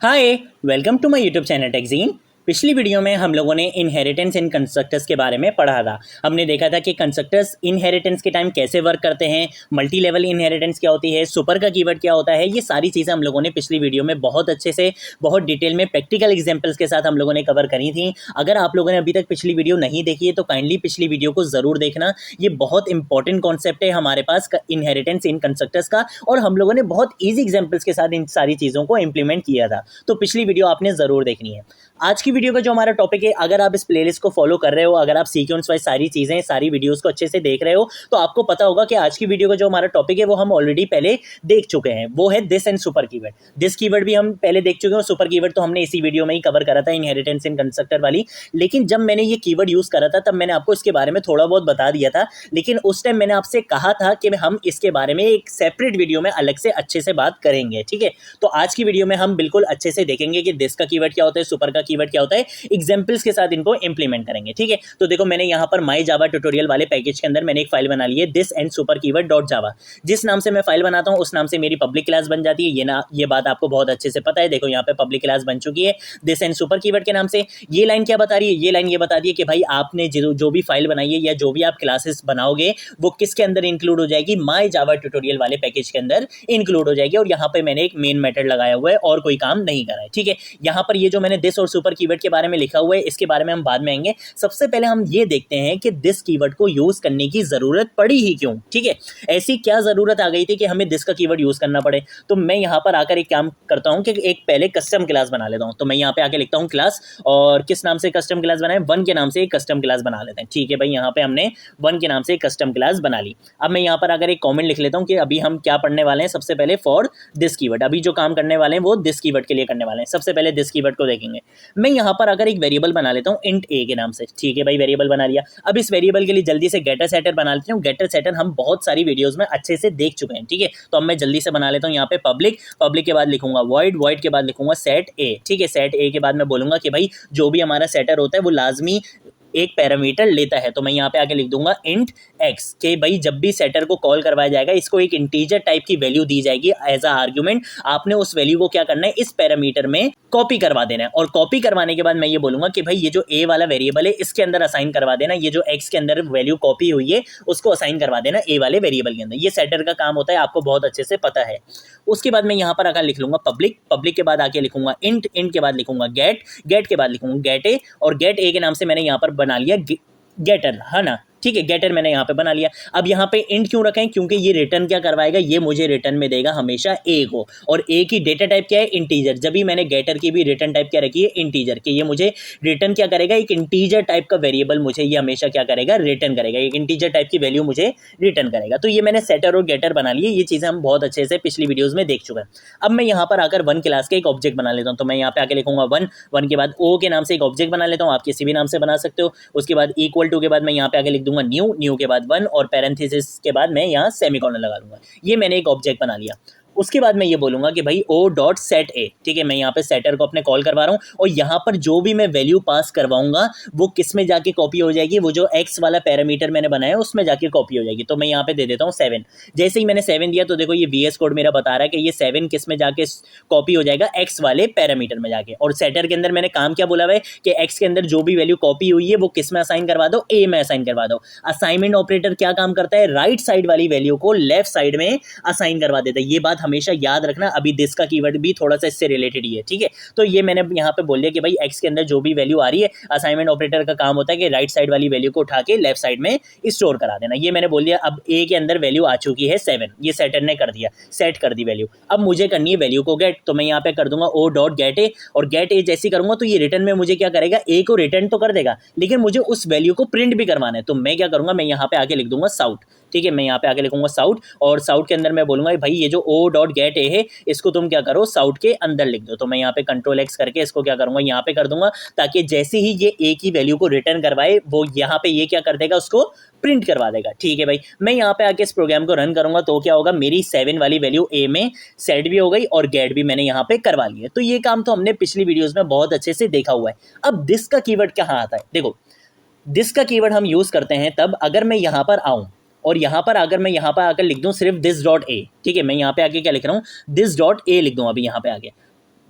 Hi, welcome to my YouTube channel Techgene. पिछली video में हम लोगों ने इनहेरिटेंस इन कंस्ट्रक्टर्स के बारे में पढ़ा था। हमने देखा था कि कंस्ट्रक्टर्स इनहेरिटेंस के टाइम कैसे वर्क करते हैं, मल्टी लेवल इनहेरिटेंस क्या होती है, सुपर का कीवर्ड क्या होता है। ये सारी चीज़ें हम लोगों ने पिछली वीडियो में बहुत अच्छे से, बहुत डिटेल में प्रैक्टिकल एग्जाम्पल्स के साथ हम लोगों ने कवर करी थी। अगर आप लोगों ने अभी तक पिछली वीडियो नहीं देखी है तो काइंडली पिछली वीडियो को ज़रूर देखना। ये बहुत इंपॉर्टेंट कॉन्सेप्ट है हमारे पास इनहेरिटेंस इन कंस्ट्रक्टर्स का, और हम लोगों ने बहुत ईजी एग्जाम्पल्स के साथ इन सारी चीज़ों को इंप्लीमेंट किया था। तो पिछली वीडियो आपने ज़रूर देखनी है। आज की वीडियो का जो हमारा टॉपिक है, अगर आप इस प्लेलिस्ट को फॉलो कर रहे हो, अगर आप सीक्वेंस वाइज सारी चीज़ें, सारी वीडियोस को अच्छे से देख रहे हो, तो आपको पता होगा कि आज की वीडियो का जो हमारा टॉपिक है वो हम ऑलरेडी पहले देख चुके हैं। वो है this and super keyword. This keyword भी हम पहले देख चुके हैं और सुपर कीवर्ड तो हमने इसी वीडियो में ही कवर करा था, इनहेरिटेंस इन कंस्ट्रक्टर वाली। लेकिन जब मैंने ये कीवर्ड यूज़ करा था तब मैंने आपको इसके बारे में थोड़ा बहुत बता दिया था, लेकिन उस टाइम मैंने आपसे कहा था कि हम इसके बारे में एक सेपरेट वीडियो में अलग से अच्छे से बात करेंगे। ठीक है, तो आज की वीडियो में हम बिल्कुल अच्छे से देखेंगे कि दिस का कीवर्ड क्या होता है, सुपर का कीवर्ड क्या होता है, एग्जाम्पल्स के साथ इनको इंप्लीमेंट करेंगे। ठीक है, तो देखो मैंने यहाँ पर माई जावा ट्यूटोरियल वाले पैकेज के अंदर मैंने एक फाइल बना ली है, this and super keyword dot जावा। जिस नाम से मैं फाइल बनाता हूँ उस नाम से मेरी पब्लिक क्लास बन जाती है। ये बात आपको बहुत अच्छे से पता है। देखो यहाँ पे पब्लिक क्लास बन चुकी है दिस एंड सुपर कीवर्ड के नाम से। ये लाइन क्या बता रही है? ये लाइन ये बता रही है कि भाई आपने जो भी फाइल बनाई है या जो भी आप क्लासेस बनाओगे वो किसके अंदर इंक्लूड हो जाएगी, माई जावा ट्यूटोरियल वाले पैकेज के अंदर इंक्लूड हो जाएगी। और यहाँ पे मैंने एक मेन मेथड लगाया हुआ है और कोई काम नहीं करा है। ठीक है, यहाँ पर ये जो मैंने दिस और सुपर कीवर्ड के बारे में लिखा हुआ है इसके बारे में हम बाद में आएंगे। सबसे पहले हम ये देखते हैं कि दिस कीवर्ड को यूज करने की जरूरत पड़ी ही क्यों। ठीक है, ऐसी क्या जरूरत आ गई थी कि हमें दिस का कीवर्ड यूज करना पड़े। तो मैं यहाँ पर आकर एक काम करता हूँ कि एक पहले कस्टम क्लास बना लेता हूँ। तो मैं यहाँ पे आके लिखता हूँ क्लास, और किस नाम से कस्टम क्लास बनाए, वन के नाम से एक कस्टम क्लास बना लेते हैं। ठीक है भाई, यहाँ पे हमने वन के नाम से एक कस्टम क्लास बना ली। अब मैं यहाँ पर अगर एक कॉमेंट लिख लेता हूँ कि अभी हम क्या पढ़ने वाले हैं। सबसे पहले फॉर दिस कीवर्ड, अभी जो काम करने वाले हैं वो दिस कीवर्ड के लिए करने वाले हैं। सबसे पहले दिस कीवर्ड को देखेंगे। मैं यहाँ पर अगर एक वेरिएबल बना लेता हूँ इंट ए के नाम से। ठीक है भाई, वेरिएबल बना लिया। अब इस वेरिएबल के लिए जल्दी से गेटर सेटर बना लेते हैं। गेटर सेटर हम बहुत सारी वीडियोस में अच्छे से देख चुके हैं। ठीक है, तो अब मैं जल्दी से बना लेता हूँ यहाँ पे पब्लिक। पब्लिक के बाद लिखूंगा वॉइड, वॉइड के बाद लिखूंगा सेट ए। ठीक है, सेट ए के बाद मैं बोलूंगा कि भाई जो भी हमारा सेटर होता है वो लाजमी एक पैरामीटर लेता है। तो मैं यहाँ पे आके लिख दूंगा इंट एक्स के भाई जब भी सेटर को कॉल करवाया जाएगा इसको एक इंटीजर टाइप की वैल्यू दी जाएगी एज अ आर्ग्यूमेंट। आपने उस वैल्यू को क्या करना है, इस पैरामीटर में कॉपी करवा देना है। और कॉपी करवाने के बाद मैं ये बोलूंगा कि भाई ये जो ए वाला वेरिएबल है इसके अंदर असाइन करवा देना। ये जो एक्स के अंदर वैल्यू कॉपी हुई है उसको असाइन करवा देना ए वाले वेरिएबल के अंदर। ये सेटर का काम होता है, आपको बहुत अच्छे से पता है। उसके बाद मैं यहाँ पर आकर लिख लूंगा पब्लिक। पब्लिक के बाद आके लिखूंगा इंट, इंट के बाद लिखूंगा गेट, गेट के बाद लिखूंगा गेट ए, और गेट ए के नाम से मैंने यहाँ पर बना लिया गेटर, है ना। ठीक है, गेटर मैंने यहाँ पे बना लिया। अब यहाँ पे इंट क्यों रखें, क्योंकि ये रिटर्न क्या करवाएगा, ये मुझे रिटर्न में देगा हमेशा ए को। और ए की डेटा टाइप क्या है, इंटीजर। जब भी मैंने गेटर की भी रिटर्न टाइप क्या रखी है, इंटीजर, कि ये मुझे रिटर्न क्या करेगा, एक इंटीजर टाइप का वेरिएबल मुझे ये हमेशा क्या करेगा, रिटर्न करेगा। एक इंटीजर टाइप की वैल्यू मुझे रिटर्न करेगा। तो ये मैंने सेटर और गेटर बना लिए। ये चीज़ें हम बहुत अच्छे से पिछली वीडियोज़ में देख चुके हैं। अब मैं यहाँ पर आकर वन क्लास के एक ऑब्जेक्ट बना लेता हूँ। तो मैं यहाँ पे आके लिखूंगा वन, वन के बाद ओ के नाम से एक ऑब्जेक्ट बना लेता हूँ। आप किसी भी नाम से बना सकते हो। उसके बाद इक्वल टू के बाद मैं यहाँ पे आके लिख दूंगा न्यू, न्यू के बाद वन, और पैरेंथेसिस के बाद मैं यहाँ सेमीकोलन लगा लूंगा। ये मैंने एक ऑब्जेक्ट बना लिया। उसके बाद मैं ये बोलूंगा कि भाई ओ डॉट सेट ए। ठीक है, मैं यहाँ पे सेटर को अपने कॉल करवा रहा हूँ, और यहाँ पर जो भी मैं वैल्यू पास करवाऊंगा वो किस में जाके कॉपी हो जाएगी, वो जो एक्स वाला पैरामीटर मैंने बनाया है उसमें जाके कॉपी हो जाएगी। तो मैं यहाँ पे दे देता हूँ 7। जैसे ही मैंने 7 दिया तो देखो ये VS कोड मेरा बता रहा है कि ये 7 किस में जाके कॉपी हो जाएगा, एक्स वाले पैरामीटर में जाके। और सेटर के अंदर मैंने काम क्या बोला हुआ है कि एक्स के अंदर जो भी वैल्यू कॉपी हुई है वो किस में असाइन करवा दो, ए में असाइन करवा दो। असाइनमेंट ऑपरेटर क्या काम करता है, राइट साइड वाली वैल्यू को लेफ्ट साइड में असाइन करवा देता है। ये बात हमेशा याद रखना। अभी दिस का कीवर्ड भी थोड़ा सा इससे रिलेटेड ही है। ठीक है, तो ये मैंने यहाँ पे बोल दिया कि भाई एक्स के अंदर जो भी वैल्यू आ रही है, असाइनमेंट ऑपरेटर का काम होता है कि राइट साइड वाली वैल्यू को उठा के लेफ्ट साइड में स्टोर करा देना। ये मैंने बोल दिया। अब ए के अंदर वैल्यू आ चुकी है 7, ये सेटर ने कर दिया, सेट कर दी वैल्यू। अब मुझे करनी है वैल्यू को गेट। तो मैं यहाँ पे कर दूंगा ओ डॉट गेट ए, और गेट ए जैसी करूंगा तो ये रिटर्न में मुझे क्या करेगा, ए को रिटर्न तो कर देगा, लेकिन मुझे उस वैल्यू को प्रिंट भी करवाना है। तो मैं क्या करूंगा, मैं यहाँ पे आके लिख दूंगा साउट। ठीक है, मैं यहाँ पे आके लिखूंगा साउट, और साउट के अंदर मैं बोलूंगा भाई ये जो ओ डॉट गेट ए है इसको तुम क्या करो, साउट के अंदर लिख दो। तो मैं यहाँ पे कंट्रोल एक्स करके इसको क्या करूंगा, यहाँ पे कर दूंगा, ताकि जैसे ही ये ए की वैल्यू को रिटर्न करवाए वो यहाँ पे ये क्या कर देगा, उसको प्रिंट करवा देगा। ठीक है भाई, मैं यहाँ पे आके इस प्रोग्राम को रन करूंगा तो क्या होगा, मेरी 7 वाली वैल्यू ए में सेट भी हो गई और गेट भी मैंने यहाँ पे करवा लिया। तो ये काम तो हमने पिछली वीडियोस में बहुत अच्छे से देखा हुआ है। अब दिस का कीवर्ड कहाँ आता है, देखो दिस का कीवर्ड हम यूज करते हैं तब अगर मैं यहाँ पर आऊँ और यहाँ पर अगर मैं यहाँ पर आकर लिख दूँ सिर्फ दिस डॉट ए। ठीक है, मैं यहाँ पे आके क्या लिख रहा हूँ, दिस डॉट ए लिख दूँ अभी यहाँ पे आके।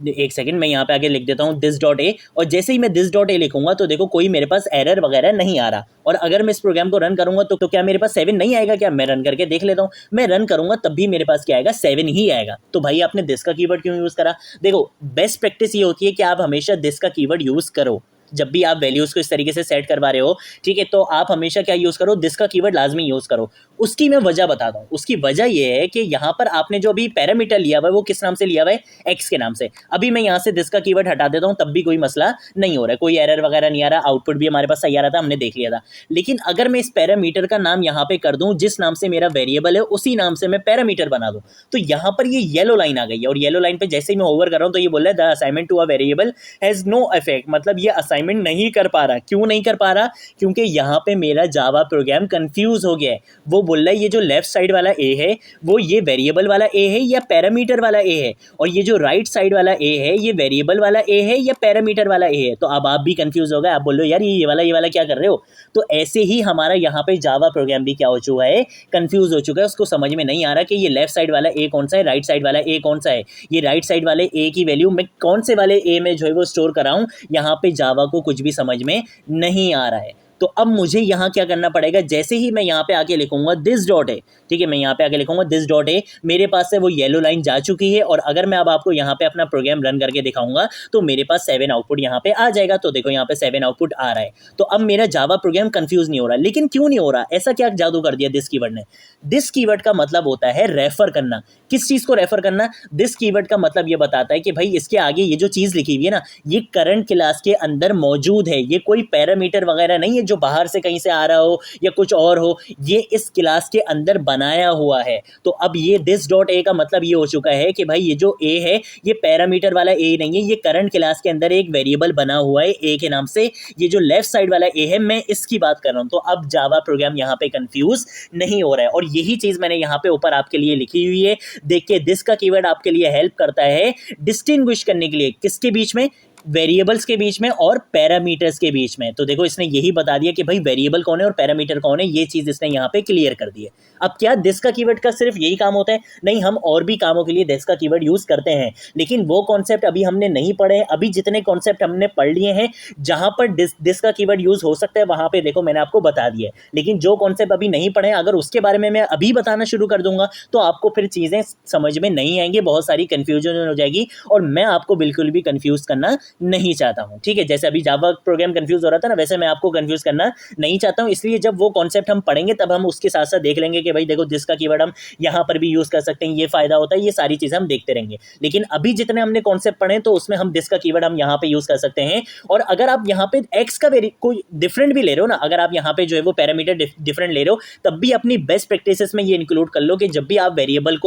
एक सेकंड, मैं यहाँ पे आगे लिख देता हूँ दिस डॉट ए, और जैसे ही मैं दिस डॉट ए लिखूंगा तो देखो कोई मेरे पास एरर वगैरह नहीं आ रहा। और अगर मैं इस प्रोग्राम को रन करूंगा तो क्या मेरे पास 7 नहीं आएगा? क्या मैं रन करके देख लेता हूँ, मैं रन करूंगा तब भी मेरे पास क्या आएगा? 7 ही आएगा। तो भाई आपने दिस का कीवर्ड क्यों यूज करा? देखो बेस्ट प्रैक्टिस ये होती है कि आप हमेशा दिस का कीवर्ड यूज करो जब भी आप वैल्यूज को इस तरीके से सेट करवा रहे हो, ठीक है, तो आप हमेशा क्या यूज करो? दिस का कीवर्ड लाजमी यूज करो। उसकी मैं वजह बताता हूँ। उसकी वजह ये है कि यहाँ पर आपने जो अभी पैरामीटर लिया हुआ है वो किस नाम से लिया हुआ है? एक्स के नाम से। अभी मैं यहाँ से दिस का कीवर्ड हटा देता हूँ तब भी कोई मसला नहीं हो रहा है, कोई एरर वगैरह नहीं आ रहा, आउटपुट भी हमारे पास सही आ रहा था, हमने देख लिया था। लेकिन अगर मैं इस पैरामीटर का नाम यहाँ पे कर दूँ, जिस नाम से मेरा वेरिएबल है उसी नाम से मैं पैरामीटर बना दूँ, तो यहाँ पर ये येलो लाइन आ गई है। और येलो लाइन पे जैसे ही मैं ओवर कर रहा हूँ तो ये बोल रहा है the assignment to a variable has no effect, मतलब ये असाइनमेंट नहीं कर पा रहा। क्यों नहीं कर पा रहा? क्योंकि यहाँ पे मेरा जावा प्रोग्राम कंफ्यूज हो गया है। वो बोल रहा है ये जो लेफ्ट साइड वाला ए है वो ये वेरिएबल वाला ए है या पैरामीटर वाला ए है, और ये जो राइट साइड वाला ए है ये वेरिएबल वाला ए है या पैरामीटर वाला ए है। तो अब आप भी कंफ्यूज हो गए, आप बोल रहे हो यार ये वाला क्या कर रहे हो? तो ऐसे ही हमारा यहाँ पे जावा प्रोग्राम भी क्या हो चुका है? कंफ्यूज हो चुका है। उसको समझ में नहीं आ रहा कि ये लेफ्ट साइड वाला ए कौन सा है, राइट साइड वाला ए कौन सा है। ये राइट साइड वाले ए की वैल्यू मैं कौन से वाले ए में जो है वो स्टोर कराऊं, यहाँ पे जावा को कुछ भी समझ में नहीं आ रहा है। तो अब मुझे यहाँ क्या करना पड़ेगा? जैसे ही मैं यहाँ पे आके लिखूंगा दिस डॉट ए, ठीक है, मैं यहाँ पे आके लिखूंगा दिस डॉट ए, मेरे पास से वो येलो लाइन जा चुकी है। और अगर मैं अब आपको यहाँ पे अपना प्रोग्राम रन करके दिखाऊंगा तो मेरे पास 7 आउटपुट यहाँ पे आ जाएगा। तो देखो यहाँ पे 7 आउटपुट आ रहा है। तो अब मेरा जावा प्रोग्राम कंफ्यूज नहीं हो रहा। लेकिन क्यों नहीं हो रहा? ऐसा क्या जादू कर दिया दिस कीवर्ड ने? दिस कीवर्ड का मतलब होता है रेफर करना। किस चीज को रेफर करना? दिस कीवर्ड का मतलब ये बताता है कि भाई इसके आगे ये जो चीज लिखी हुई है ना, ये करंट क्लास के अंदर मौजूद है। ये कोई पैरामीटर वगैरह नहीं है जो बाहर से कहीं से आ रहा हो या कुछ और हो, ये इस क्लास के अंदर बनाया हुआ है। तो अब ये दिस डॉट ए का मतलब ये हो चुका है कि भाई ये जो ए है ये पैरामीटर वाला ए नहीं है, ये करंट क्लास के अंदर एक वेरिएबल बना हुआ है ए के नाम से। ये जो लेफ्ट साइड वाला ए है मैं इसकी बात कर रहा हूं। तो अब जावा प्रोग्राम यहाँ पे कंफ्यूज नहीं हो रहा है। और यही चीज मैंने यहाँ पे ऊपर आपके लिए लिखी हुई है। देखिए दिस का कीवर्ड आपके लिए हेल्प करता है डिस्टिंग्विश करने के लिए, किसके बीच में? वेरिएबल्स के बीच में और पैरामीटर्स के बीच में। तो देखो इसने यही बता दिया कि भाई वेरिएबल कौन है और पैरामीटर कौन है, ये चीज इसने यहाँ पे क्लियर कर दी है। अब क्या दिस का कीवर्ड का सिर्फ यही काम होता है? नहीं, हम और भी कामों के लिए दिस का कीवर्ड यूज करते हैं, लेकिन वो कॉन्सेप्ट अभी हमने नहीं पढ़े हैं। अभी जितने कॉन्सेप्ट हमने पढ़ लिए हैं जहां पर दिस का कीवर्ड यूज हो सकता है वहां पे देखो मैंने आपको बता दिया है। लेकिन जो कॉन्सेप्ट अभी नहीं पढ़े, अगर उसके बारे में मैं अभी बताना शुरू कर दूंगा तो आपको फिर चीजें समझ में नहीं आएंगी, बहुत सारी कंफ्यूजन हो जाएगी। और मैं आपको बिल्कुल भी कंफ्यूज करना नहीं चाहता हूं, ठीक है। जैसे अभी जावा प्रोग्राम कंफ्यूज हो रहा था ना, वैसे मैं आपको कंफ्यूज करना नहीं चाहता हूं। इसलिए जब वो कॉन्सेप्ट हम पढ़ेंगे तब हम उसके साथ साथ देख लेंगे कि भाई देखो दिस का कीवर्ड हम यहाँ पर भी यूज कर सकते हैं, ये फायदा होता है, ये सारी चीजें हम देखते रहेंगे। लेकिन अभी जितने हमने कॉन्सेप्ट पढ़े तो उसमें हम दिस का कीवर्ड हम यहाँ पे यूज कर सकते हैं। और अगर आप यहाँ पे एक्स का कोई डिफरेंट भी ले रहे हो ना, अगर आप यहाँ पे जो है वो पैरामीटर डिफरेंट ले रहे हो, तब भी अपनी बेस्ट प्रैक्टिसेस में ये इंक्लूड कर लो कि जब भी आप वेरिएबल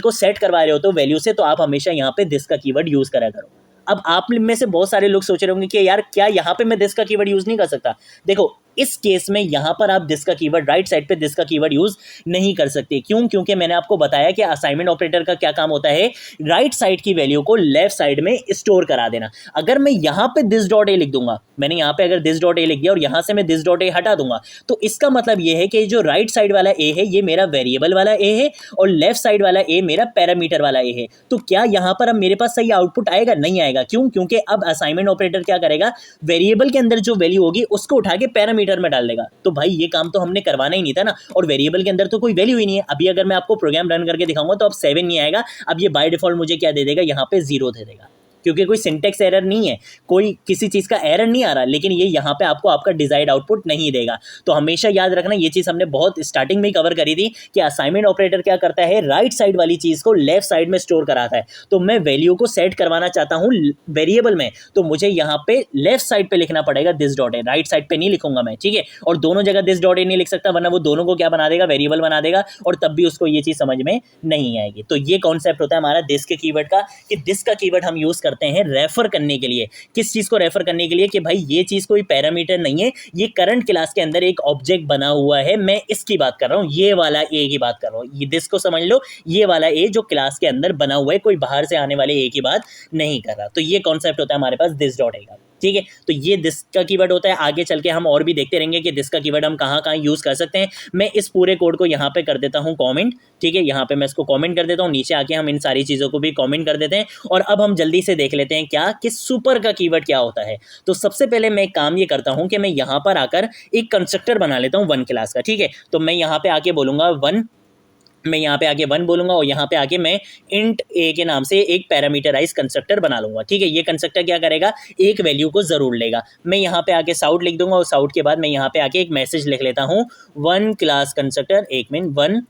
को सेट करवा रहे हो तो वैल्यू से, तो आप हमेशा यहाँ पे दिस का कीवर्ड यूज करा करो। अब आप में से बहुत सारे लोग सोच रहे होंगे कि यार क्या यहाँ पे मैं दिस का कीवर्ड यूज नहीं कर सकता? देखो इस केस में यहां पर आप दिस का कीवर्ड, राइट साइड पे दिस का कीवर्ड यूज नहीं कर सकते। क्यों? क्योंकि मैंने आपको बताया कि असाइनमेंट ऑपरेटर का क्या काम होता है, राइट साइड की वैल्यू को लेफ्ट साइड में स्टोर करा देना। अगर मैं यहां पे दिस डॉट ए लिख दूंगा, मैंने यहां पे अगर दिस डॉट ए लिख दिया और यहां से मैं दिस डॉट ए हटा दूंगा, तो इसका मतलब यह है कि जो राइट साइड वाला ए है ये मेरा वेरिएबल वाला ए है और लेफ्ट साइड वाला ए मेरा पैरामीटर वाला ए है। तो क्या यहां पर अब मेरे पास सही आउटपुट आएगा? नहीं आएगा। क्यों? क्योंकि अब असाइनमेंट ऑपरेटर क्या करेगा, वेरिएबल के अंदर जो वैल्यू होगी उसको उठा के पैरामीटर में डाल देगा। तो भाई ये काम तो हमने करवाना ही नहीं था ना, और वेरिएबल के अंदर तो कोई वैल्यू ही नहीं है। अभी अगर मैं आपको प्रोग्राम रन करके दिखाऊंगा तो अब 7 नहीं आएगा, अब ये बाय डिफॉल्ट मुझे क्या दे देगा, यहाँ पे 0 दे देगा, क्योंकि कोई सिंटेक्स एरर नहीं है, कोई किसी चीज का एरर नहीं आ रहा, लेकिन ये यहाँ पे आपको आपका डिजायर्ड आउटपुट नहीं देगा। तो हमेशा याद रखना, ये चीज हमने बहुत स्टार्टिंग में ही कवर करी थी कि असाइनमेंट ऑपरेटर क्या करता है, राइट साइड वाली चीज को लेफ्ट साइड में स्टोर कराता है। तो मैं वैल्यू को सेट करवाना चाहता हूँ वेरिएबल में, तो मुझे यहाँ पे लेफ्ट साइड पे लिखना पड़ेगा this dot A, right side पे नहीं लिखूंगा मैं, ठीक है। और दोनों जगह दिस डॉट ए नहीं लिख सकता, वरना वो दोनों को क्या बना देगा, वेरिएबल बना देगा, और तब भी उसको ये चीज समझ में नहीं आएगी। तो ये कॉन्सेप्ट होता है हमारा दिस के कीवर्ड का, कि दिस का कीवर्ड हम यूज करते हैं रेफर करने के लिए। किस चीज को रेफर करने के लिए? कि भाई ये चीज कोई पैरामीटर नहीं है, ये करंट क्लास के अंदर एक ऑब्जेक्ट बना हुआ है, मैं इसकी बात कर रहा हूं, ये वाला ए की बात कर रहा हूं। ये दिस को समझ लो, ये वाला ए जो क्लास के अंदर बना हुआ है, कोई बाहर से आने वाले ए की बात नहीं कर रहा। तो ये कॉन्सेप्ट होता है हमारे पास दिस डॉट ए का। ठीक है। तो ये दिस का कीवर्ड होता है। आगे चल के हम और भी देखते रहेंगे कि दिस का कीवर्ड हम कहाँ कहाँ यूज़ कर सकते हैं। मैं इस पूरे कोड को यहाँ पे कर देता हूँ कमेंट, ठीक है। यहाँ पे मैं इसको कमेंट कर देता हूँ, नीचे आके हम इन सारी चीज़ों को भी कमेंट कर देते हैं। और अब हम जल्दी से देख लेते हैं क्या कि सुपर का कीवर्ड क्या होता है। तो सबसे पहले मैं एक काम ये करता हूँ कि मैं यहाँ पर आकर एक कंस्ट्रक्टर बना लेता हूँ वन क्लास का, ठीक है। तो मैं यहाँ पे आके बोलूँगा वन, मैं यहाँ पे आके वन बोलूंगा और यहाँ पे आके मैं इंट ए के नाम से एक पैरामीटराइज कंस्ट्रक्टर बना लूंगा, ठीक है। ये कंस्ट्रक्टर क्या करेगा, एक वैल्यू को जरूर लेगा। मैं यहाँ पे आके साउट लिख दूंगा और साउट के बाद मैं यहाँ पे आके एक मैसेज लिख लेता हूँ, वन क्लास कंस्ट्रक्टर, एक minute, one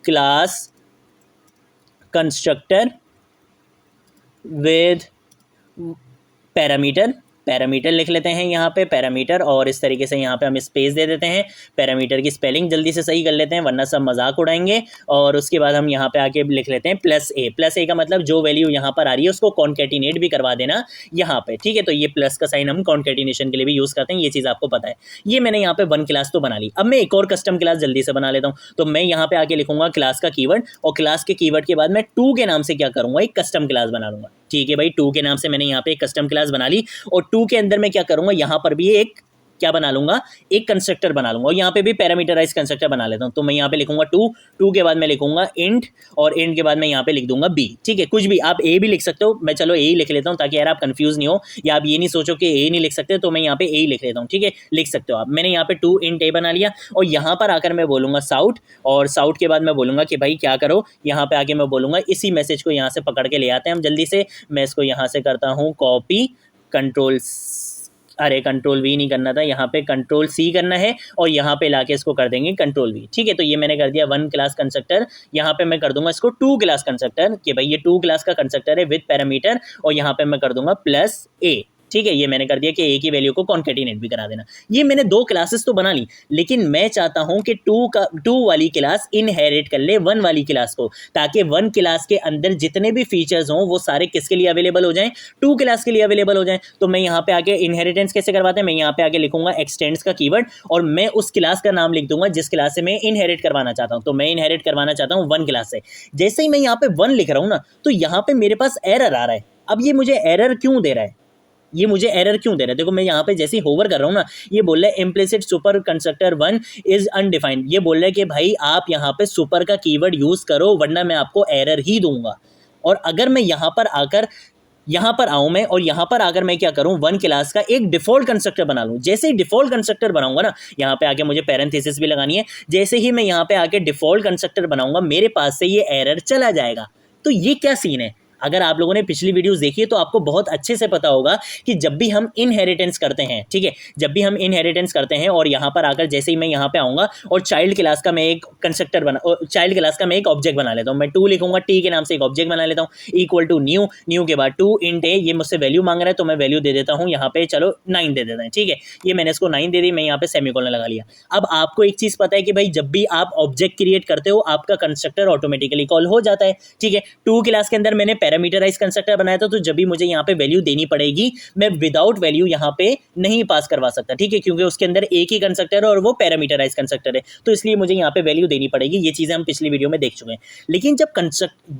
class constructor with parameter, parameter लिख लेते हैं यहाँ पे पैरामीटर, और इस तरीके से यहाँ पे हम स्पेस दे देते हैं। पैरामीटर की स्पेलिंग जल्दी से सही कर लेते हैं वरना सब मजाक उड़ाएंगे। और उसके बाद हम यहाँ पे आके लिख लेते हैं प्लस ए। प्लस ए का मतलब जो वैल्यू यहाँ पर आ रही है उसको कॉन्केटिनेट भी करवा देना यहाँ पे, ठीक है। तो ये प्लस का साइन हम कॉन्केटिनेशन के लिए भी यूज़ करते हैं, ये चीज़ आपको पता है। ये मैंने यहाँ पे वन क्लास तो बना ली। अब मैं एक और कस्टम क्लास जल्दी से बना लेता हूँ। तो मैं यहाँ पे आके लिखूंगा क्लास का कीवर्ड, और क्लास के कीवर्ड के बाद मैं टू के नाम से क्या करूँगा, एक कस्टम क्लास बना लूँगा, ठीक है भाई। टू के नाम से मैंने यहाँ पे एक कस्टम क्लास बना ली, और टू के अंदर मैं क्या करूंगा, यहाँ पर भी एक क्या बना लूंगा, एक कंस्ट्रक्टर बना लूंगा, और यहाँ पे भी पैरामीटराइज कंस्ट्रक्टर बना लेता हूँ। तो मैं यहाँ पे लिखूंगा टू, टू के बाद मैं लिखूंगा इंट, और इंट के बाद मैं यहाँ पे लिख दूंगा बी, ठीक है। कुछ भी आप ए भी लिख सकते हो, मैं चलो ए ही लिख लेता हूँ ताकि यार आप कंफ्यूज नहीं हो, या आप ये नहीं सोचो कि ए नहीं लिख सकते, तो मैं यहाँ पे ए ही लिख लेता हूँ, ठीक है। लिख सकते हो आप। मैंने यहाँ पे टू इंट ए बना लिया, और यहाँ पर आकर मैं बोलूंगा साउट, और साउट के बाद मैं बोलूंगा कि भाई क्या करो, यहाँ पे आके मैं बोलूंगा इसी मैसेज को यहाँ से पकड़ के ले आते हैं हम जल्दी से। मैं इसको यहाँ से करता हूँ कॉपी, कंट्रोल वी नहीं करना था, यहाँ पे कंट्रोल सी करना है, और यहाँ पे लाके इसको कर देंगे कंट्रोल वी, ठीक है। तो ये मैंने कर दिया वन क्लास कंस्ट्रक्टर। यहाँ पे मैं कर दूंगा इसको टू क्लास कंस्ट्रक्टर, कि भाई ये टू क्लास का कंस्ट्रक्टर है विद पैरामीटर, और यहाँ पे मैं कर दूंगा प्लस ए, ठीक है। ये मैंने कर दिया कि ए की वैल्यू को कॉन्केटिनेट भी करा देना। ये मैंने दो क्लासेस तो बना ली, लेकिन मैं चाहता हूं कि टू वाली क्लास इनहेरिट कर ले वन वाली क्लास को, ताकि वन क्लास के अंदर जितने भी फीचर्स हों वो सारे किसके लिए अवेलेबल हो जाएं, टू क्लास के लिए अवेलेबल हो जाएं। तो मैं यहाँ पे आके इनहेरिटेंस कैसे करवाते हैं, मैं यहाँ पे आके लिखूंगा एक्सटेंड्स का कीवर्ड, और मैं उस क्लास का नाम लिख दूंगा जिस क्लास से मैं इनहेरिट करवाना चाहता हूँ। तो मैं इनहेरिट करवाना चाहता हूँ वन क्लास से। जैसे ही मैं यहाँ पे वन लिख रहा हूँ ना, तो यहाँ पे मेरे पास एरर आ रहा है। अब ये मुझे एरर क्यों दे रहा है, देखो मैं यहाँ पे जैसे ही होवर कर रहा हूँ ना, ये बोल रहा है implicit super constructor one is undefined. ये बोल रहा है कि भाई आप यहाँ पे सुपर का कीवर्ड यूज करो वरना मैं आपको एरर ही दूंगा। और अगर मैं यहाँ पर आऊँ मैं, और यहाँ पर आकर मैं क्या करूँ, वन क्लास का एक डिफॉल्ट कंस्ट्रक्टर बना लूँ। जैसे ही डिफॉल्ट कंस्ट्रक्टर बनाऊंगा ना, यहाँ पे आके मुझे पैरेंथेसिस भी लगानी है, जैसे ही मैं यहाँ पे आके डिफॉल्ट कंस्ट्रक्टर बनाऊंगा मेरे पास से ये एरर चला जाएगा। तो ये क्या सीन है, अगर आप लोगों ने पिछली वीडियोस देखी है तो आपको बहुत अच्छे से पता होगा कि जब भी हम इनहेरिटेंस करते हैं, ठीक है, जब भी हम इनहेरिटेंस करते हैं और यहाँ पर आकर जैसे ही मैं यहाँ पे आऊँगा और चाइल्ड क्लास का मैं एक कंस्ट्रक्टर चाइल्ड क्लास का मैं एक ऑब्जेक्ट बना लेता हूँ, मैं टू लिखूंगा, टी के नाम से एक ऑब्जेक्ट बना लेता हूँ, इक्वल टू न्यू, न्यू के बाद टू इंट ए, ये मुझसे वैल्यू मांग रहा है तो मैं वैल्यू दे देता हूँ यहाँ पे, चलो 9 दे देता है, ठीक है। ये मैंने इसको 9 दे दी, मैं यहाँ पे सेमीकोलन लगा लिया। अब आपको एक चीज़ पता है कि भाई जब भी आप ऑब्जेक्ट क्रिएट करते हो आपका कंस्ट्रक्टर ऑटोमेटिकली कॉल हो जाता है, ठीक है। टू क्लास के अंदर मैंने पैरामीटराइज कंस्ट्रक्टर बनाया था, तो जब भी मुझे यहाँ पे वैल्यू देनी पड़ेगी मैं विदाउट वैल्यू यहाँ पे नहीं पास करवा सकता, ठीक है, क्योंकि उसके अंदर एक ही कंस्ट्रक्टर है और वो पैरामीटराइज कंस्ट्रक्टर है, तो इसलिए मुझे यहाँ पे वैल्यू देनी पड़ेगी। ये चीजें हम पिछली वीडियो में देख चुके हैं। लेकिन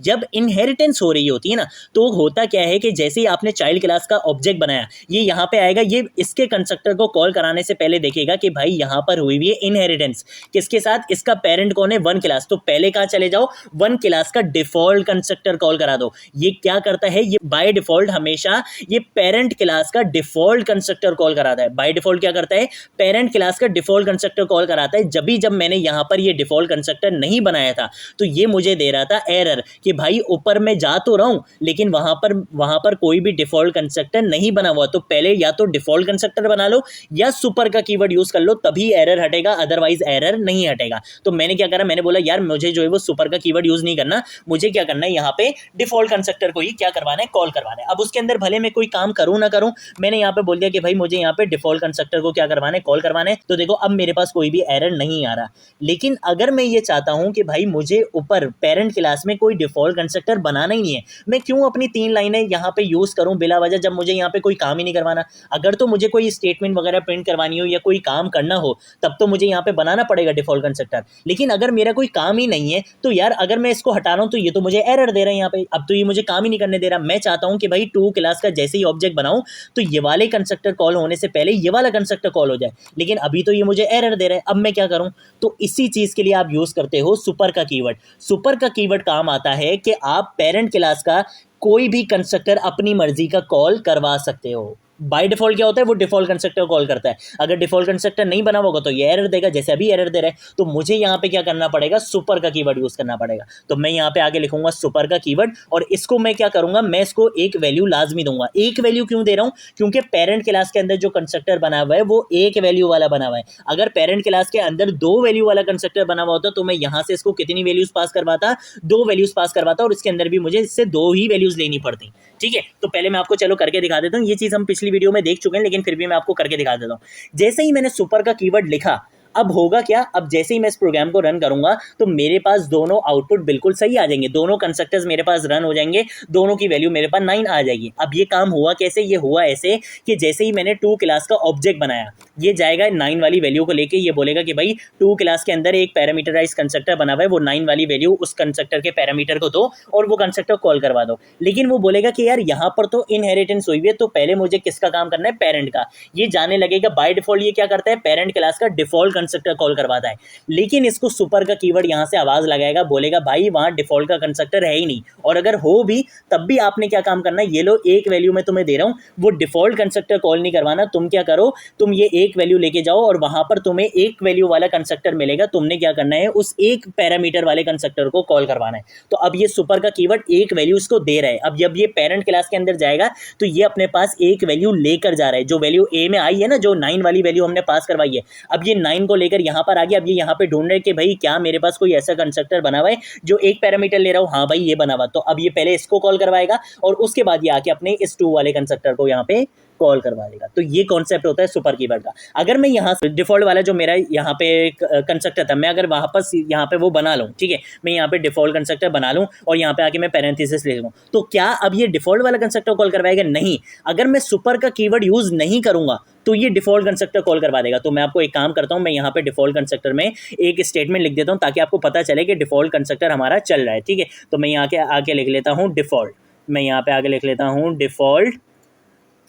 जब इनहेरिटेंस हो रही होती है ना, तो होता क्या है कि जैसे ही आपने चाइल्ड क्लास का ऑब्जेक्ट बनाया, ये यहाँ पे आएगा, ये इसके कंस्ट्रक्टर को कॉल कराने से पहले देखेगा कि भाई यहाँ पर हुई हुई है इनहेरिटेंस किसके साथ, इसका पेरेंट कौन है, वन क्लास। तो पहले कहाँ चले जाओ, वन क्लास का डिफॉल्ट कंस्ट्रक्टर कॉल करा दो। ये क्या करता है, ये बाय डिफॉल्ट हमेशा ये पेरेंट क्लास का डिफॉल्ट कंस्ट्रक्टर कॉल कराता है। बाय डिफॉल्ट क्या करता है, पेरेंट क्लास का डिफॉल्ट कंस्ट्रक्टर कॉल कराता है। जब मैंने यहां पर ये डिफॉल्ट कंस्ट्रक्टर नहीं बनाया था तो ये मुझे दे रहा था एरर कि भाई ऊपर मैं जा तो रहा हूं लेकिन वहां पर कोई भी डिफॉल्ट कंस्ट्रक्टर नहीं बना हुआ। तो पहले या तो डिफॉल्ट कंस्ट्रक्टर बना लो या सुपर का कीवर्ड यूज कर लो, तभी एरर हटेगा, अदरवाइज एरर नहीं हटेगा। तो मैंने क्या करा, मैंने बोला यार मुझे जो है वो सुपर का कीवर्ड यूज नहीं करना, मुझे क्या करना है, यहाँ पे डिफॉल्ट कंस्ट्रक्टर को ही क्या करवाना है, कॉल करवाना है। अब उसके अंदर भले मैं कोई काम करूं ना करूं, मैंने यहाँ पे बोल दिया कि भाई मुझे यहाँ पे डिफॉल्ट कंस्ट्रक्टर को क्या करवाना है, कॉल करवाना है। तो देखो अब मेरे पास कोई भी एरर नहीं आ रहा। लेकिन अगर मैं ये चाहता हूं कि भाई मुझे ऊपर पेरेंट क्लास में कोई डिफॉल्ट कंस्ट्रक्टर बनाना ही नहीं है, मैं क्यों अपनी 3 लाइनें यहाँ पे यूज करूं बिला वजह, जब मुझे यहाँ पे कोई काम ही नहीं करवाना। अगर तो मुझे कोई स्टेटमेंट वगैरह प्रिंट करवानी हो या कोई काम करना हो तब तो मुझे यहाँ पे बनाना पड़ेगा डिफॉल्ट कंस्ट्रक्टर। लेकिन अगर मेरा कोई काम ही नहीं है तो यार अगर मैं इसको हटा रहा हूं तो ये तो मुझे एरर दे रहा है यहाँ पे। अब तो ये मुझे मुझे काम ही नहीं करने दे रहा। मैं चाहता हूं कि भाई टू क्लास का जैसे ही ऑब्जेक्ट बनाऊं तो ये वाले कंस्ट्रक्टर कॉल होने से पहले ये वाला कंस्ट्रक्टर कॉल हो जाए, लेकिन अभी तो ये मुझे एरर दे रहा है। अब मैं क्या करूं? तो इसी चीज के लिए आप यूज करते हो सुपर का कीवर्ड। सुपर का कीवर्ड काम आता है कि आप पेरेंट क्लास का कोई भी कंस्ट्रक्टर अपनी मर्जी का कॉल करवा सकते हो। बाय डिफॉल्ट क्या होता है, वो डिफॉल्ट कंस्ट्रक्टर कॉल करता है। अगर डिफॉल्ट कंस्ट्रक्टर नहीं बना होगा तो ये एरर देगा, जैसे अभी एरर दे रहा है। तो मुझे यहाँ पे क्या करना पड़ेगा, सुपर का कीवर्ड यूज करना पड़ेगा। तो मैं यहाँ पे आगे लिखूंगा सुपर का कीवर्ड, और इसको मैं क्या करूंगा, मैं इसको एक वैल्यू लाजमी दूंगा। एक वैल्यू क्यों दे रहा हूं? क्योंकि पेरेंट क्लास के अंदर जो कंस्ट्रक्टर बना हुआ है वो एक वैल्यू वाला बना हुआ है। अगर पेरेंट क्लास के अंदर दो वैल्यू वाला कंस्ट्रक्टर बना हुआ होता तो मैं यहाँ से इसको कितनी वैल्यूज पास करवाता, दो वैल्यूज पास करवाता, और इसके अंदर भी मुझे इससे दो ही वैल्यूज लेनी पड़ती। ठीक है, तो पहले मैं आपको चलो करके दिखा देता हूँ। ये चीज हम पिछली वीडियो में देख चुके हैं, लेकिन फिर भी मैं आपको करके दिखा देता हूं। जैसे ही मैंने सुपर का कीवर्ड लिखा, अब होगा क्या, अब जैसे ही मैं इस प्रोग्राम को रन करूंगा तो मेरे पास दोनों आउटपुट बिल्कुल सही आ जाएंगे, दोनों कंस्ट्रक्टर्स मेरे पास रन हो जाएंगे, दोनों की वैल्यू मेरे पास 9 आ जाएगी। अब ये काम हुआ कैसे? ये हुआ ऐसे कि जैसे ही मैंने टू क्लास का ऑब्जेक्ट बनाया, ये जाएगा 9 वाली वैल्यू को लेके, ये बोलेगा कि भाई टू क्लास के अंदर एक पैरामीटराइज कंस्ट्रक्टर बना हुआ है, वो 9 वाली वैल्यू उस कंस्ट्रक्टर के पैरामीटर को दो और वो कंस्ट्रक्टर कॉल करवा दो। लेकिन वो बोलेगा कि यार यहाँ पर तो इनहेरिटेंस हुई है, तो पहले मुझे किसका काम करना है, पेरेंट का। ये जाने लगेगा बाय डिफॉल्ट ये क्या करता है, पेरेंट क्लास का डिफॉल्ट कंस्ट्रक्टर कॉल करवा है। लेकिन इसको सुपर का कीवर्ड यहां से आवाज लगाएगा, बोलेगा भाई वहां डिफॉल्ट का कंस्ट्रक्टर है ही नहीं, और अगर हो भी तब भी आपने क्या काम करना है, ये लो एक वैल्यू मैं तुम्हें दे रहा हूं, वो डिफॉल्ट कंस्ट्रक्टर कॉल नहीं करवाना। तुम क्या करो, तुम ये एक वैल्यू लेके जाओ और वहां पर तुम्हें एक वैल्यू वाला कंस्ट्रक्टर मिलेगा। तुमने क्या करना है, उस एक पैरामीटर वाले कंस्ट्रक्टर को कॉल करवाना है। तो अब ये सुपर का कीवर्ड एक वैल्यू इसको दे रहा है। अब जब ये पेरेंट क्लास के अंदर जाएगा तो ये अपने पास एक वैल्यू लेकर जा रहा है, जो वैल्यू ए में आई है ना, जो 9 वाली वैल्यू हमने पास करवाई है। अब ये 9 को लेकर यहां पर आ गया। अब ये यहाँ पे ढूंढ रहे कि भाई क्या मेरे पास कोई ऐसा कंस्ट्रक्टर बना हुआ है जो एक पैरामीटर ले रहा हूं, हाँ भाई ये बना हुआ। तो अब ये पहले इसको कॉल करवाएगा और उसके बाद ये आके अपने इस टू वाले कंस्ट्रक्टर को यहाँ पे कॉल करवा देगा। तो ये कॉन्सेप्ट होता है सुपर कीवर्ड का। अगर मैं यहाँ डिफॉल्ट वाला जो मेरा यहाँ पे कंस्ट्रक्टर था, मैं अगर वापस यहाँ पे वो बना लूँ, ठीक है, मैं यहाँ पे डिफॉल्ट कंस्ट्रक्टर बना लूँ और यहाँ पे आके मैं पैरेंथेसिस ले लूँ, तो क्या अब ये डिफॉल्ट वाला कंस्ट्रक्टर कॉल करवाएगा? नहीं। अगर मैं सुपर का कीवर्ड यूज नहीं करूंगा तो ये डिफॉल्ट कंस्ट्रक्टर कॉल करवा देगा। तो मैं आपको एक काम करता हूं, मैं यहाँ पे डिफॉल्ट कंस्ट्रक्टर में एक स्टेटमेंट लिख देता हूं ताकि आपको पता चले कि डिफॉल्ट कंस्ट्रक्टर हमारा चल रहा है। ठीक है, तो मैं यहाँ के आगे लिख लेता हूँ डिफॉल्ट, मैं यहाँ पे आगे लिख लेता हूँ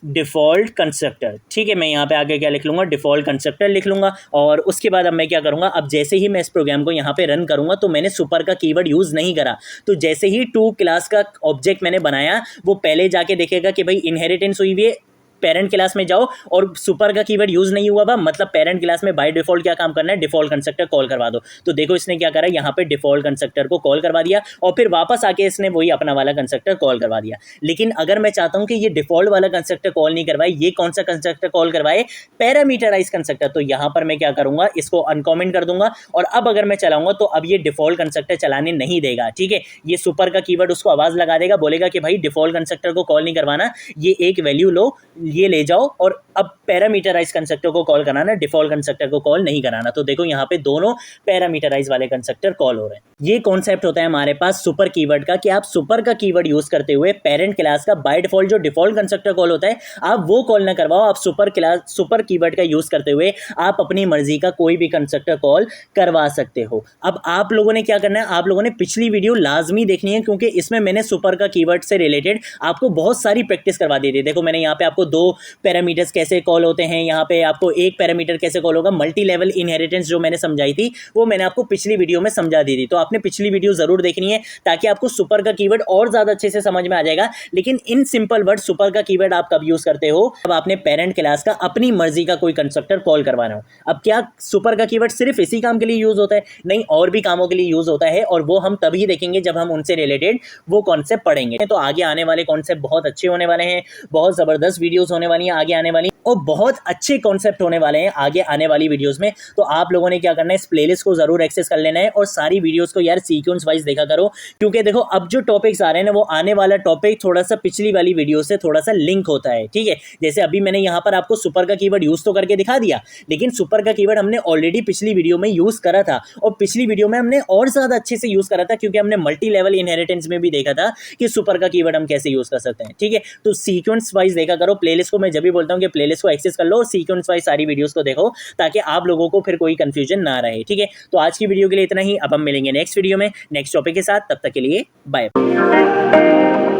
डिफॉल्ट कंस्ट्रक्टर। ठीक है, मैं यहाँ पे आगे क्या लिख लूँगा, डिफॉल्ट कंस्ट्रक्टर लिख लूँगा। और उसके बाद अब मैं क्या करूँगा, अब जैसे ही मैं इस प्रोग्राम को यहाँ पे रन करूँगा तो मैंने सुपर का कीवर्ड यूज़ नहीं करा। तो जैसे ही टू क्लास का ऑब्जेक्ट मैंने बनाया, वो पहले जाके देखेगा कि भाई इनहेरिटेंस हुई हुई है, पेरेंट क्लास में जाओ और सुपर का कीवर्ड यूज नहीं हुआ, मतलब पेरेंट क्लास में बाय डिफॉल्ट क्या काम करना है, डिफॉल्ट कंस्ट्रक्टर कॉल करवा दो। तो देखो इसने क्या करा, यहाँ पे डिफॉल्ट कंस्ट्रक्टर को कॉल करवा दिया और फिर वापस आके इसने वही अपना वाला कंस्ट्रक्टर कॉल करवा दिया। लेकिन अगर मैं चाहता हूं कि ये डिफॉल्ट वाला कंस्ट्रक्टर कॉल नहीं करवाए, ये कौन सा कंस्ट्रक्टर कॉल करवाए, पैरामीटराइज कंस्ट्रक्टर, तो यहाँ पर मैं क्या करूंगा, इसको अनकॉमेंट कर दूंगा और अब अगर मैं चलाऊंगा तो अब ये डिफॉल्ट कंस्ट्रक्टर चलाने नहीं देगा। ठीक है, ये सुपर का कीवर्ड उसको आवाज लगा देगा, बोलेगा कि भाई डिफॉल्ट कंस्ट्रक्टर को कॉल नहीं करवाना, ये एक वैल्यू लो, ये ले जाओ और अब पैरामीटराइज कंस्ट्रक्टर को कॉल कराना, डिफॉल्ट कंस्ट्रक्टर को कॉल नहीं कराना। तो देखो यहाँ पे दोनों पैरामीटराइज वाले कंस्ट्रक्टर कॉल हो रहे हैं। ये कॉन्सेप्ट होता है हमारे पास सुपर कीवर्ड का, कि आप सुपर का कीवर्ड यूज करते हुए पेरेंट क्लास का बाय डिफॉल्ट जो डिफॉल्ट कंस्ट्रक्टर कॉल होता है आप वो कॉल ना करवाओ, आप सुपर कीवर्ड का यूज करते हुए आप अपनी मर्जी का कोई भी कंस्ट्रक्टर कॉल करवा सकते हो। अब आप लोगों ने क्या करना है, आप लोगों ने पिछली वीडियो लाजमी देखनी है, क्योंकि इसमें मैंने सुपर का कीवर्ड से रिलेटेड आपको बहुत सारी प्रैक्टिस करवा दी थी। देखो मैंने यहाँ पे आपको दो पैरामीटर्स कैसे कॉल होते हैं, यहाँ पे आपको एक पैरामीटर कैसे कॉल होगा, मल्टी लेवल इनहेरिटेंस जो मैंने समझाई थी वो मैंने आपको पिछली वीडियो में समझा दी थी। तो आपने पिछली वीडियो जरूर देखनी है ताकि आपको सुपर का कीवर्ड और ज्यादा अच्छे से समझ में आ जाएगा। लेकिन इन सिंपल वर्ड सुपर का कीवर्ड आप कब यूज करते हो, अब आपने पेरेंट क्लास का अपनी मर्जी का कोई कंस्ट्रक्टर कॉल करवाना हो। अब क्या सुपर का कीवर्ड सिर्फ इसी काम के लिए यूज होता है? नहीं, और भी कामों के लिए यूज होता है और वो हम तभी देखेंगे जब हम उनसे रिलेटेड वो कॉन्सेप्ट पढ़ेंगे। तो आगे आने वाले कॉन्सेप्ट बहुत अच्छे होने वाले हैं, बहुत जबरदस्त वीडियोस होने वाली हैं आगे आने वाली, और बहुत अच्छे कॉन्सेप्ट होने वाले हैं आगे आने वाली वीडियोस में। तो आप लोगों ने क्या करना है, इस प्लेलिस्ट को जरूर एक्सेस कर लेना है और सारी वीडियोस को यार सीक्वेंस वाइज देखा करो, क्योंकि देखो अब जो टॉपिक्स आ रहे हैं ना वो आने वाला टॉपिक थोड़ा सा पिछली वाली वीडियो से थोड़ा सा लिंक होता है। ठीक है, जैसे अभी मैंने यहाँ पर आपको सुपर का कीवर्ड यूज तो करके दिखा दिया, लेकिन सुपर का कीवर्ड हमने ऑलरेडी पिछली वीडियो में यूज करा था और पिछली वीडियो में हमने और ज्यादा अच्छे से यूज करा था, क्योंकि हमने मल्टी लेवल इनहेरिटेंस में भी देखा था कि सुपर का कीवर्ड हम कैसे यूज कर सकते हैं। ठीक है, तो सीक्वेंस वाइज देखा करो प्लेलिस्ट को। मैं जब भी बोलता हूँ कि प्लेलिस्ट को एक्सेस कर लो, सीक्वेंस वाइज सारी वीडियोस को देखो ताकि आप लोगों को फिर कोई कंफ्यूजन ना रहे। ठीक है, तो आज की वीडियो के लिए इतना ही। अब हम मिलेंगे नेक्स्ट वीडियो में नेक्स्ट टॉपिक के साथ, तब तक के लिए बाय।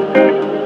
है।